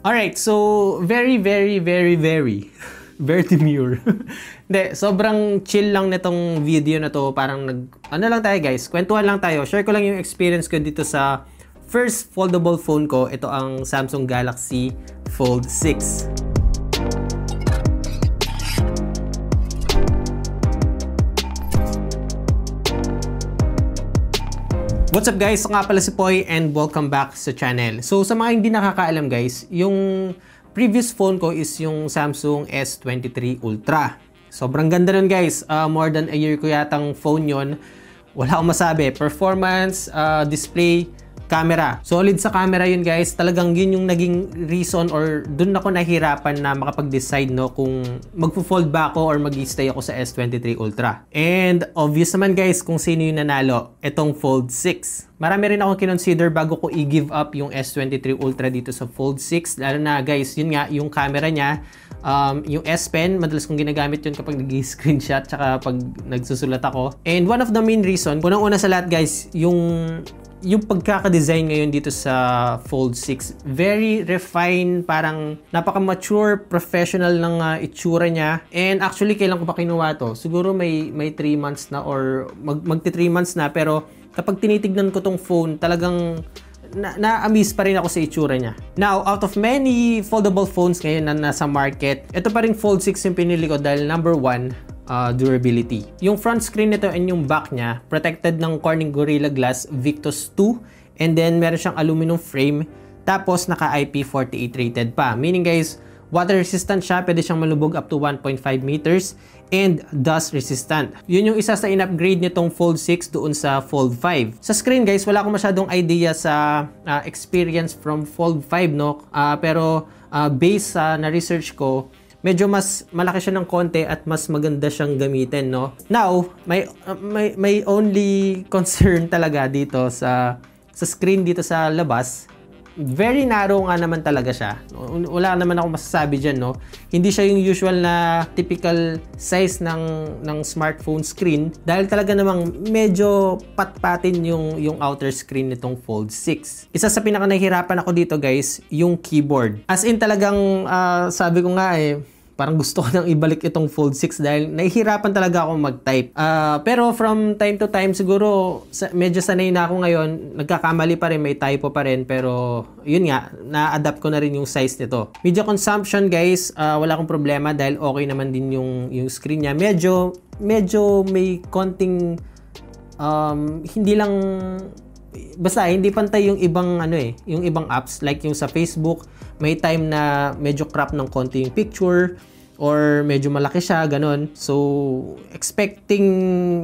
Alright, so very very demure. Hindi, sobrang chill lang nitong video na to. Parang ano lang tayo guys, kwentuhan lang tayo. Share ko lang yung experience ko dito sa first foldable phone ko. Ito ang Samsung Galaxy Fold 6. What's up guys? Ako nga pala si Poy and welcome back sa channel. So sa mga hindi nakakaalam guys, yung previous phone ko is yung Samsung S23 Ultra. Sobrang ganda nun guys. More than a year ko yatang phone yon. Wala akong masabi. Performance, display, camera. Solid sa camera yun guys. Talagang yun yung naging reason or dun ako nahirapan na makapag-decide no kung magpo-fold ba ako or mag-stay ako sa S23 Ultra. And obvious naman guys kung sino yung nanalo. Itong Fold 6. Marami rin akong kinonsider bago ko i-give up yung S23 Ultra dito sa Fold 6. Lalo na guys, yun nga, yung camera niya, yung S Pen, madalas kong ginagamit yun kapag nag-screenshot tsaka pag nagsusulat ako. And one of the main reason, unang-una sa lahat guys, yung pagkaka-design ngayon dito sa Fold 6, very refined, parang napaka-mature, professional ng itsura niya. And actually, kailan ko pa kinuha to? Siguro may 3 months na or magti 3 months na, pero kapag tinitignan ko tong phone, talagang na-amaze pa rin ako sa itsura niya. Now, out of many foldable phones ngayon na nasa market, ito pa rin Fold 6 yung pinili ko dahil number 1, durability. Yung front screen nito and yung back niya, protected ng Corning Gorilla Glass Victus 2, and then meron siyang aluminum frame, tapos naka IP48 rated pa. Meaning guys, water resistant siya, pwede siyang malubog up to 1.5 meters, and dust resistant. Yun yung isa sa in-upgrade nitong Fold 6 doon sa Fold 5. Sa screen guys, wala akong masyadong idea sa experience from Fold 5 no, pero based sa na-research ko, medyo mas malaki siya ng konti at mas maganda siyang gamitin no. Now, may only concern talaga dito sa screen dito sa labas. Very narrow nga naman talaga siya. Wala naman ako masasabi dyan, no? Hindi siya yung usual na typical size ng smartphone screen dahil talaga namang medyo patpatin yung outer screen nitong Fold 6. Isa sa pinaka nahihirapan ako dito guys, yung keyboard. As in talagang sabi ko nga parang gusto ko nang ibalik itong Fold 6 dahil nahihirapan talaga ako mag-type. Pero from time to time siguro medyo sanay na ako ngayon. Nagkakamali pa rin, may typo pa rin. Pero yun nga, na-adapt ko na rin yung size nito. Media consumption guys, wala akong problema dahil okay naman din yung screen niya. Medyo may konting hindi lang basta hindi pantay yung ibang yung ibang apps like yung sa Facebook, may time na medyo crop ng konti yung picture or medyo malaki siya, ganun. So, expecting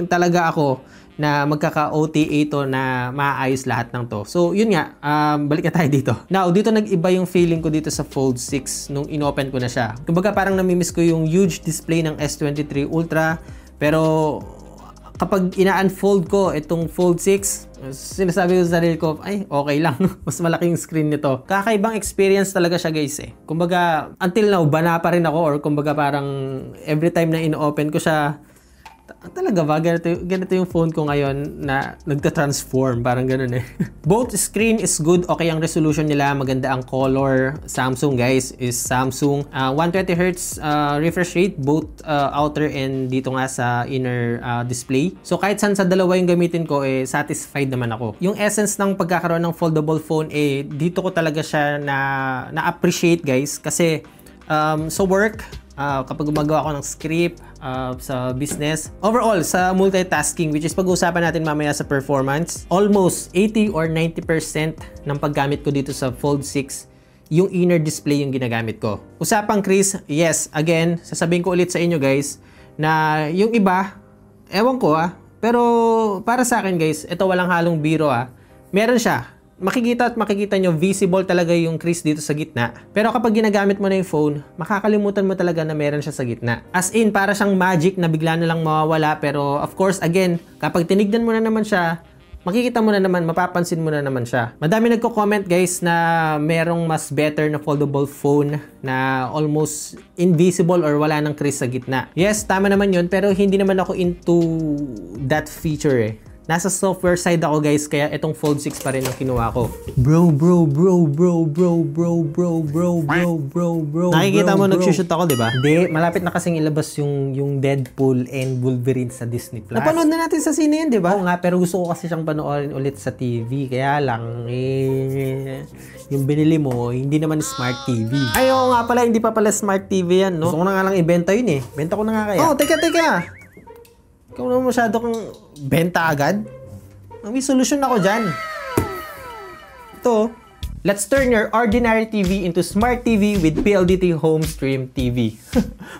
talaga ako na magkaka-OTA to na maayos lahat ng to. So, yun nga, balik na tayo dito. Now, dito nag-iba yung feeling ko dito sa Fold 6 nung inopen ko na siya. Kumbaga parang namimiss ko yung huge display ng S23 Ultra, pero kapag ina-unfold ko itong Fold 6, sinasabi ko sa sarili ko, ay, okay lang. Mas malaking screen nito. Kakaibang experience talaga siya guys Kumbaga, until now, bana pa rin ako or kumbaga parang every time na in-open ko siya, talaga ba? Ganito yung phone ko ngayon na nagta-transform. Parang ganun Both screen is good. Okay ang resolution nila. Maganda ang color. Samsung guys is Samsung. 120Hz refresh rate. Both outer and dito nga sa inner display. So kahit saan sa dalawa yung gamitin ko, satisfied naman ako. Yung essence ng pagkakaroon ng foldable phone, dito ko talaga siya na-appreciate guys. Kasi sa work, kapag gumagawa ako ng script, sa business. Overall, sa multitasking, which is pag-uusapan natin mamaya sa performance, almost 80 or 90% ng paggamit ko dito sa Fold 6, yung inner display yung ginagamit ko. Usapang Chris, yes, again, sasabihin ko ulit sa inyo guys, na yung iba, ewan ko pero para sa akin guys, ito walang halong biro meron siya. Makikita nyo, visible talaga yung crease dito sa gitna. Pero kapag ginagamit mo na yung phone, makakalimutan mo talaga na meron siya sa gitna. As in, para siyang magic na bigla na lang mawawala. Pero of course, again, kapag tinignan mo na naman siya, makikita mo na naman, mapapansin mo na naman siya. Madami nagko-comment guys na merong mas better na foldable phone na almost invisible or wala ng crease sa gitna. Yes, tama naman yun, pero hindi naman ako into that feature Nasa software side ako guys, kaya itong Fold 6 pa rin ang kinuha ko. Bro. Nakikita mo nagsushoot ako, di ba? Hindi, malapit na kasing ilabas yung Deadpool and Wolverine sa Disney Plus. Napanood na natin sa sine yun, di ba? Oo nga, pero gusto ko kasi siyang panoorin ulit sa TV. Kaya lang, yung binili mo, hindi naman Smart TV. Ay, oo nga pala, hindi pa pala Smart TV yan, no? Gusto ko na nga lang ibenta yun eh. Benta ko na nga kaya. Oh, teka. Ikaw naman masyado kang benta agad. May solusyon ako dyan. Ito. Let's turn your ordinary TV into Smart TV with PLDT Home Stream TV.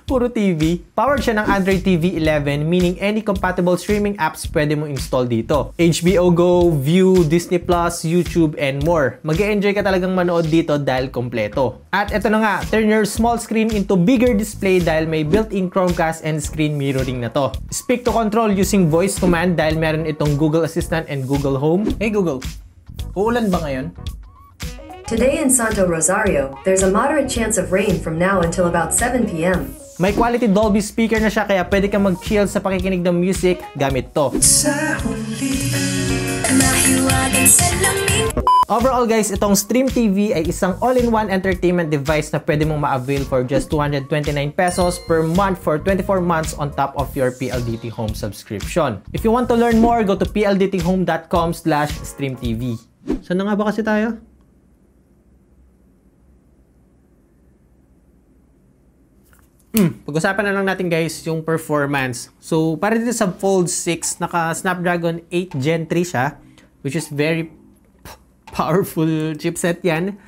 Puro TV. Powered siya ng Android TV 11, meaning any compatible streaming apps pwede mo install dito. HBO Go, View, Disney Plus, YouTube, and more. Mag-e-enjoy ka talagang manood dito dahil kompleto. At ito na nga, turn your small screen into bigger display dahil may built-in Chromecast and screen mirroring na to. Speak to control using voice command dahil meron itong Google Assistant and Google Home. Hey Google, uulan ba ngayon? Today in Santo Rosario, there's a moderate chance of rain from now until about 7 p.m. May quality Dolby speaker na siya kaya pwede kang mag-chill sa pakikinig ng music gamit to. Overall guys, itong Stream TV ay isang all-in-one entertainment device na pwede mong ma-avail for just 229 pesos per month for 24 months on top of your PLDT Home subscription. If you want to learn more, go to pldthome.com/streamtv. Saan na nga ba kasi tayo? Pag-usapan na lang natin guys yung performance. So, para dito sa Fold 6, naka Snapdragon 8 Gen 3 siya, which is very powerful chipset yan.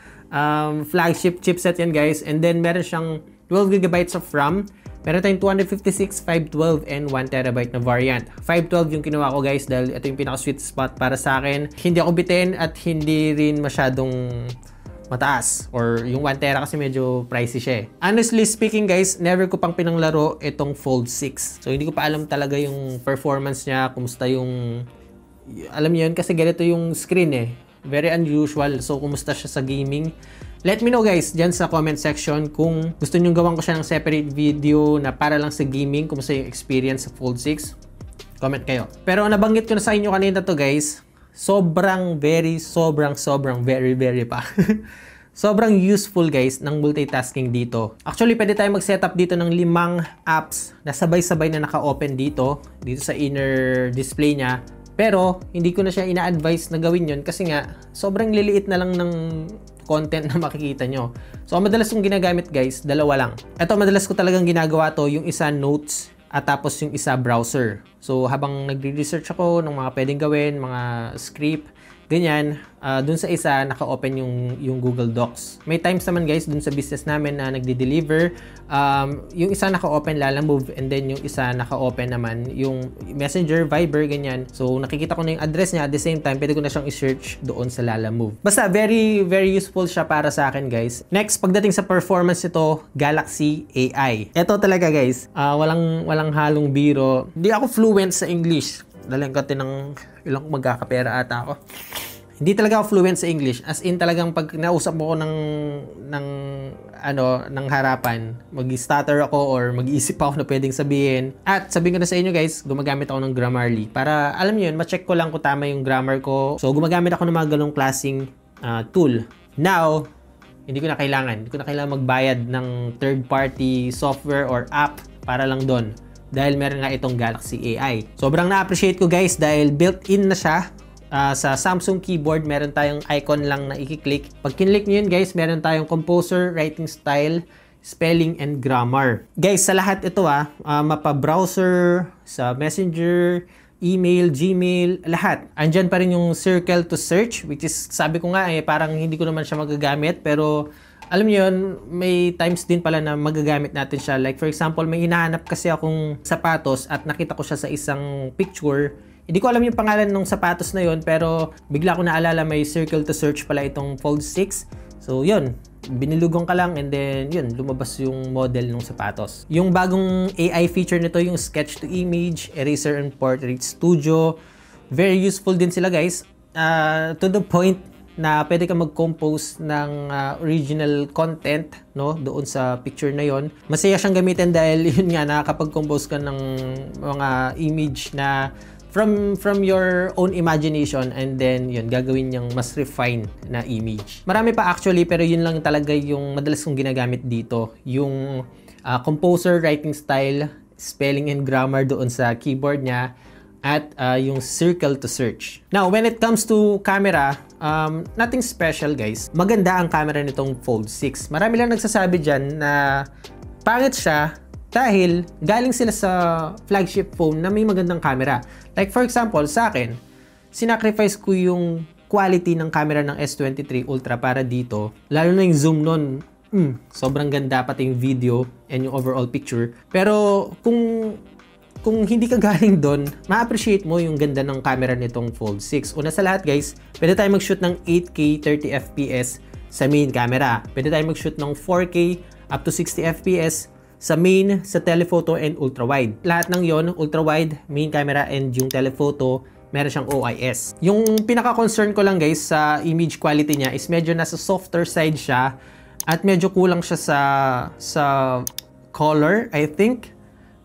Flagship chipset yan guys. And then, meron siyang 12GB of RAM. Meron tayong 256, 512, and 1TB na variant. 512 yung kinuha ko guys dahil ito yung pinaka-sweet spot para sa akin. Hindi ako bitin at hindi rin masyadong mataas, or yung 1TB kasi medyo pricey siya eh. Honestly speaking guys, never ko pang pinanglaro itong Fold 6. So hindi ko pa alam talaga yung performance niya, kumusta yung, alam niyo yun kasi ganito yung screen eh. Very unusual. So kumusta siya sa gaming? Let me know guys dyan sa comment section kung gusto nyo gawan ko siya ng separate video na para lang sa gaming, kumusta yung experience sa Fold 6. Comment kayo. Pero nabanggit ko na sa inyo kanina to guys, sobrang very pa. Sobrang useful guys ng multitasking dito. Actually, pwede tayo mag-setup dito ng 5 apps na sabay-sabay na naka-open dito sa inner display niya. Pero, hindi ko na siya ina-advise na gawin yun kasi nga, sobrang liliit na lang ng content na makikita nyo. So, ang madalas kong ginagamit guys, dalawa lang. Ito, madalas ko talagang ginagawa to, yung isa notes, at tapos yung isa browser. So habang nagre-research ako ng mga pwedeng gawin, mga script, ganyan, dun sa isa naka-open yung Google Docs. May times naman guys dun sa business namin na nagde-deliver, yung isa naka-open Lalamove, and then yung isa naka-open naman yung Messenger, Viber, ganyan. So nakikita ko na yung address niya, at the same time pwede ko na siyang i-search doon sa Lalamove. Basta very useful siya para sa akin guys. Next, pagdating sa performance nito, Galaxy AI. Ito talaga guys, walang halong biro. Hindi ako fluent sa English. Dalang kati ng ilang magkakapera ata ako. Hindi talaga ako fluent sa English. As in talagang pag nausap mo ko ng harapan, mag-stutter ako or mag-iisip ako na pwedeng sabihin. At sabihin ko na sa inyo guys, gumagamit ako ng Grammarly. Para alam niyo yun, ma-check ko lang kung tama yung grammar ko. So gumagamit ako ng mga ganong klaseng tool. Now, hindi ko na kailangan magbayad ng third-party software or app para lang doon. Dahil meron nga itong Galaxy AI. Sobrang na-appreciate ko guys dahil built-in na siya. Sa Samsung keyboard, meron tayong icon lang na i-click. Pag kinlik nyo yun guys, meron tayong composer, writing style, spelling, and grammar. Guys, sa lahat ito mapa-browser, sa Messenger, email, Gmail, lahat. Andyan pa rin yung circle to search, which is, sabi ko nga parang hindi ko naman siya magagamit, pero alam niyo yun, may times din pala na magagamit natin siya. Like for example, may hinahanap kasi akong sapatos at nakita ko siya sa isang picture. Hindi ko alam yung pangalan ng sapatos na yun, pero bigla ko naalala may circle to search pala itong Fold 6. So yun, binilugong ka lang and then yun, lumabas yung model ng sapatos. Yung bagong AI feature nito, yung Sketch to Image, Eraser and Portrait Studio. Very useful din sila guys. To the point na pwede ka mag-compose ng original content, no, doon sa picture na yon. Masaya siyang gamitin dahil yun nga, nakakapag-compose ka ng mga image na from your own imagination, and then yun, gagawin niyang mas refined na image. Marami pa actually, pero yun lang talaga yung madalas kong ginagamit dito. Yung composer writing style, spelling and grammar doon sa keyboard niya, at yung circle to search. Now, when it comes to camera, nothing special guys. Maganda ang camera nitong Fold 6. Marami lang nagsasabi dyan na pangit siya dahil galing sila sa flagship phone na may magandang camera. Like for example, sa akin, sinacrifice ko yung quality ng camera ng S23 Ultra para dito. Lalo na yung zoom nun, sobrang ganda, pati yung video and yung overall picture. Pero kung hindi ka galing doon, ma-appreciate mo yung ganda ng camera nitong Fold 6. Una sa lahat guys, pwede tayo mag-shoot ng 8K 30 FPS sa main camera. Pwede tayo mag-shoot ng 4K up to 60 FPS sa main, sa telephoto and ultra-wide. Lahat ng yon, ultra-wide, main camera and yung telephoto, meron siyang OIS. Yung pinaka-concern ko lang guys sa image quality niya is medyo nasa softer side siya at medyo kulang siya sa color, I think.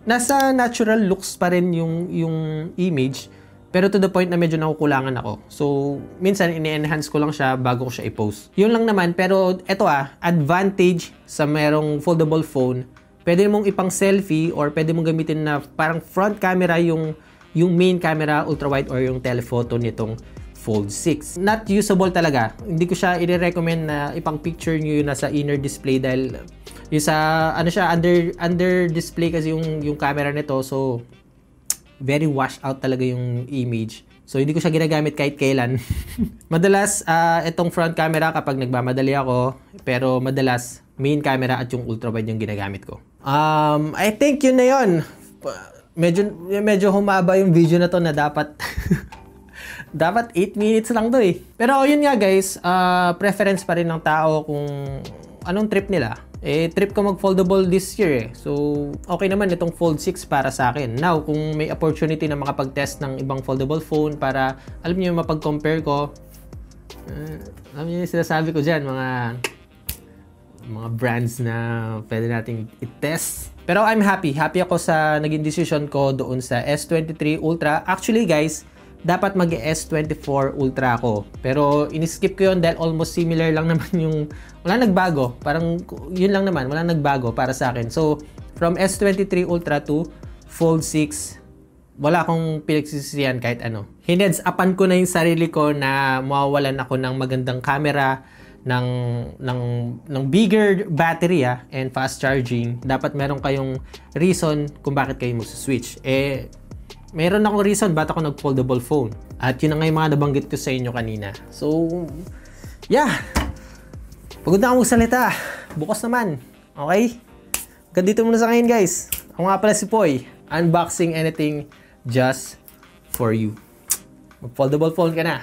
Nasa natural looks pa rin yung image, pero to the point na medyo nakukulangan ako. So, minsan ini-enhance ko lang siya bago ko siya i-post. Yun lang naman, pero eto advantage sa merong foldable phone, pwede mong ipang selfie or pwede mong gamitin na parang front camera yung main camera, ultra-wide or yung telephoto nitong Fold 6. Not usable talaga. Hindi ko siya i-recommend na ipang picture nyo yun nasa inner display dahil yung sa ano siya under display kasi yung camera nito, so very washed out talaga yung image. So hindi ko siya ginagamit kahit kailan. Madalas itong front camera kapag nagmamadali ako, pero madalas main camera at yung ultra-wide yung ginagamit ko. I think yun na yun. Medyo humaba yung video na to na dapat dapat 8 minutes lang to eh. Pero yun nga guys, preference pa rin ng tao kung anong trip nila. Trip ko mag-foldable this year eh. So, okay naman itong Fold 6 para sa akin. Now, kung may opportunity na makapag-test ng ibang foldable phone para, alam niyo, mapag-compare ko, alam niyo yung sinasabi ko dyan, mga brands na pwede nating i-test. Pero I'm happy. Happy ako sa naging decision ko doon sa S23 Ultra. Actually guys, dapat mag-S24 Ultra ako. Pero in-skip ko yun dahil almost similar lang naman yung... Wala nagbago. Parang yun lang naman. Wala nagbago para sa akin. So, from S23 Ultra to Fold 6, wala akong pinagsisisihan kahit ano. Hineads upan ko na yung sarili ko na mawawalan ako ng magandang camera, ng bigger battery and fast charging. Dapat meron kayong reason kung bakit kayo mag-switch. Meron akong reason ba't ako nag-foldable phone. At yun na nga yung mga nabanggit ko sa inyo kanina. So, yeah. Pagod na akong magsalita. Bukas naman. Okay? Ganito muna sa ngayon guys. Ako nga pala si Poy. Unboxing anything just for you. Mag-foldable phone ka na.